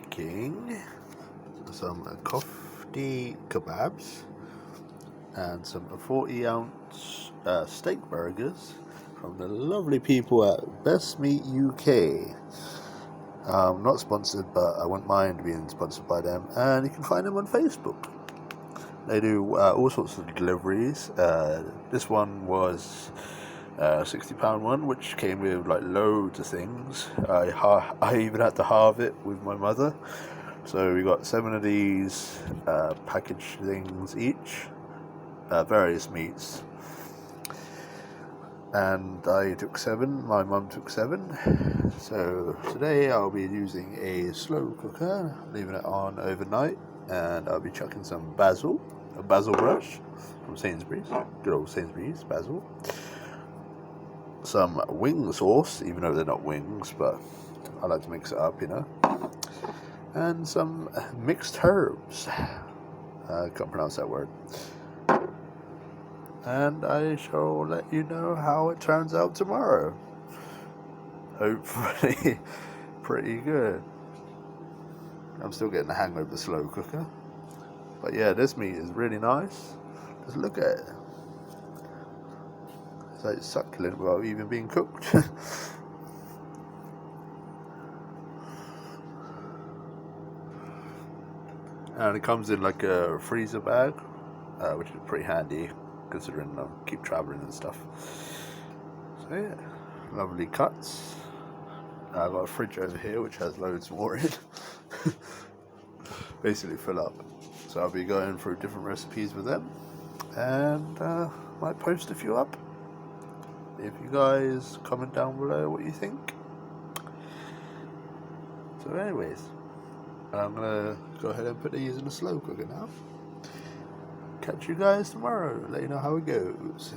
making some kofti kebabs and some 40-ounce steak burgers from the lovely people at Best Meat UK. Not sponsored, but I wouldn't mind being sponsored by them, and you can find them on Facebook. They do all sorts of deliveries. This one was £60 one, which came with like loads of things. I even had to halve it with my mother. So we got 7 of these packaged things each, various meats. And I took 7, my mum took 7. So today I'll be using a slow cooker, leaving it on overnight, and I'll be chucking some a basil brush from Sainsbury's, good old Sainsbury's basil. Some wing sauce, even though they're not wings, but I like to mix it up, you know. And some mixed herbs. I can't pronounce that word. And I shall let you know how it turns out tomorrow. Hopefully pretty good. I'm still getting the hang of the slow cooker. But yeah, this meat is really nice. Just look at it. It's like succulent without even being cooked. And it comes in like a freezer bag, which is pretty handy considering I keep traveling and stuff. So yeah, lovely cuts. I've got a fridge over here which has loads more in. Basically fill up. So I'll be going through different recipes with them, and might post a few up. If you guys comment down below what you think. So anyways, I'm gonna go ahead and put these in a slow cooker now. Catch you guys tomorrow, let you know how it goes.